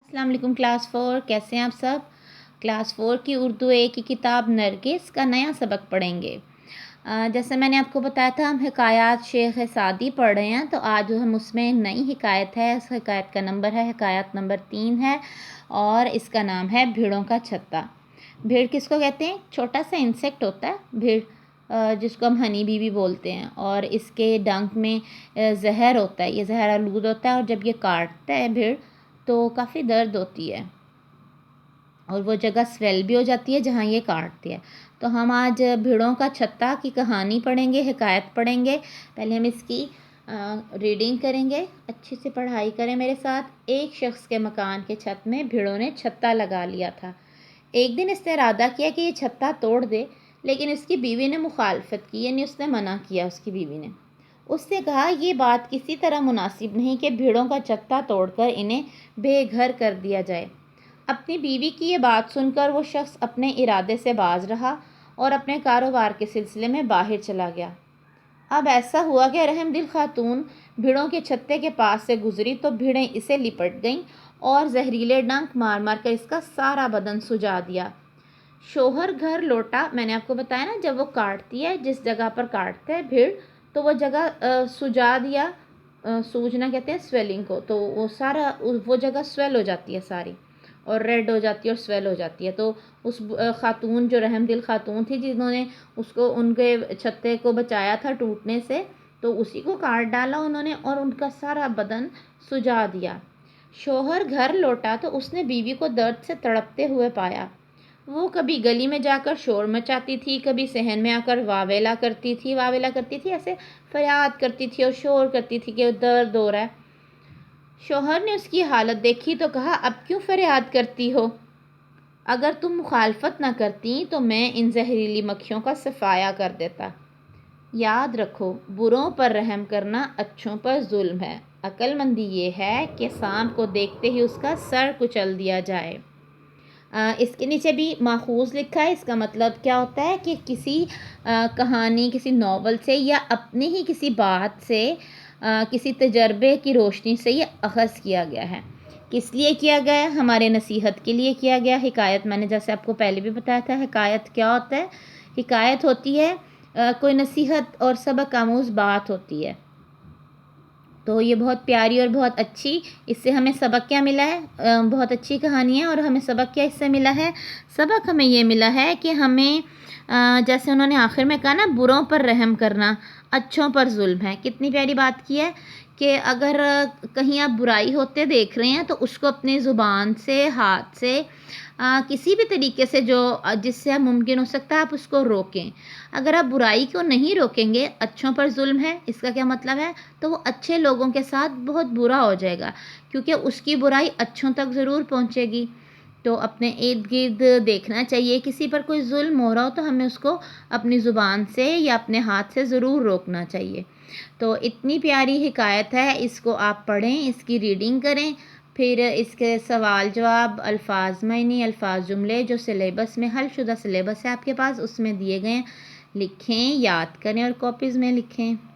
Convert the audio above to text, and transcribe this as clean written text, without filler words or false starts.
अस्सलाम वालेकुम क्लास 4 कैसे हैं आप सब। क्लास 4 की उर्दू ए की किताब नरगिस का नया सबक पढ़ेंगे। जैसे मैंने आपको बताया था हम हिकायत शेख सादी पढ़ रहे हैं, तो आज हम उसमें नई हिकायत है। उस हिकायत का नंबर है हिकायत नंबर 3 है और इसका नाम है भीड़ों का छत्ता। भीड़ किसको कहते हैं? छोटा सा इंसेक्ट होता है भीड़, जिसको हम हनी बी भी बोलते हैं, और इसके डंक में जहर होता है, ये जहर आलूद होता है, और जब ये काटता है भीड़ तो काफ़ी दर्द होती है और वो जगह स्वेल भी हो जाती है जहाँ ये काटती है। तो हम आज भीड़ों का छत्ता की कहानी पढ़ेंगे, हिकायत पढ़ेंगे। पहले हम इसकी रीडिंग करेंगे, अच्छे से पढ़ाई करें मेरे साथ। एक शख्स के मकान के छत में भीड़ों ने छत्ता लगा लिया था। एक दिन इसने इरादा किया कि ये छत्ता तोड़ दे, लेकिन उसकी बीवी ने मुखालफत की, यानी उसने मना किया। उसकी बीवी ने उससे कहा ये बात किसी तरह मुनासिब नहीं कि भीड़ों का छत्ता तोड़कर इन्हें बेघर कर दिया जाए। अपनी बीवी की ये बात सुनकर वो शख्स अपने इरादे से बाज रहा और अपने कारोबार के सिलसिले में बाहर चला गया। अब ऐसा हुआ कि रहमदिल खातून भीड़ों के छत्ते के पास से गुजरी तो भीड़ें इसे लिपट गईं और जहरीले डंक मार मार कर इसका सारा बदन सुजा दिया। शोहर घर लौटा। मैंने आपको बताया ना, जब वो काटती है, जिस जगह पर काटते हैं भीड़, तो वो जगह सुजा दिया। सूजना कहते हैं स्वेलिंग को। तो वो सारा वो जगह स्वेल हो जाती है सारी, और रेड हो जाती है और स्वेल हो जाती है। तो उस खातून जो रहमदिल खातून थी, जिन्होंने उसको उनके छत्ते को बचाया था टूटने से, तो उसी को काट डाला उन्होंने और उनका सारा बदन सुजा दिया। शोहर घर लौटा तो उसने बीवी को दर्द से तड़पते हुए पाया। वो कभी गली में जाकर शोर मचाती थी, कभी सहन में आकर वावेला करती थी, ऐसे फरियाद करती थी और शोर करती थी कि दर्द हो रहा है। शोहर ने उसकी हालत देखी तो कहा, अब क्यों फरियाद करती हो? अगर तुम मुखालफत न करती तो मैं इन जहरीली मक्खियों का सफाया कर देता। याद रखो, बुरों पर रहम करना अच्छों पर जुल्म है। अक्लमंदी ये है कि सांप को देखते ही उसका सर कुचल दिया जाए। इसके नीचे भी माखूज लिखा है। इसका मतलब क्या होता है कि किसी कहानी, किसी नावल से या अपने ही किसी बात से, किसी तजर्बे की रोशनी से ये अख़ज़ किया गया है। किस लिए किया गया है? हमारे नसीहत के लिए किया गया। हिकायत मैंने जैसे आपको पहले भी बताया था, हिकायत क्या होता है? हिकायत होती है कोई नसीहत और सबक आमूज़ बात होती है। तो ये बहुत प्यारी और बहुत अच्छी, इससे हमें सबक क्या मिला है? बहुत अच्छी कहानी है। और हमें सबक क्या इससे मिला है? सबक हमें ये मिला है कि हमें जैसे उन्होंने आखिर में कहा ना, बुरों पर रहम करना अच्छों पर जुल्म है। कितनी प्यारी बात की है कि अगर कहीं आप बुराई होते देख रहे हैं तो उसको अपनी ज़ुबान से, हाथ से, किसी भी तरीके से जो जिससे मुमकिन हो सकता है आप उसको रोकें। अगर आप बुराई को नहीं रोकेंगे, अच्छों पर जुल्म है, इसका क्या मतलब है? तो वो अच्छे लोगों के साथ बहुत बुरा हो जाएगा, क्योंकि उसकी बुराई अच्छों तक ज़रूर पहुंचेगी। तो अपने इर्द गिर्द देखना चाहिए, किसी पर कोई जुल्म हो रहा हो तो हमें उसको अपनी ज़ुबान से या अपने हाथ से ज़रूर रोकना चाहिए। तो इतनी प्यारी हिकायत है, इसको आप पढ़ें, इसकी रीडिंग करें, फिर इसके सवाल जवाब, अल्फाज मायने, अल्फाज जुमले जो सिलेबस में हल शुदा सिलेबस है आपके पास उसमें दिए गए हैं, लिखें, याद करें और कॉपीज़ में लिखें।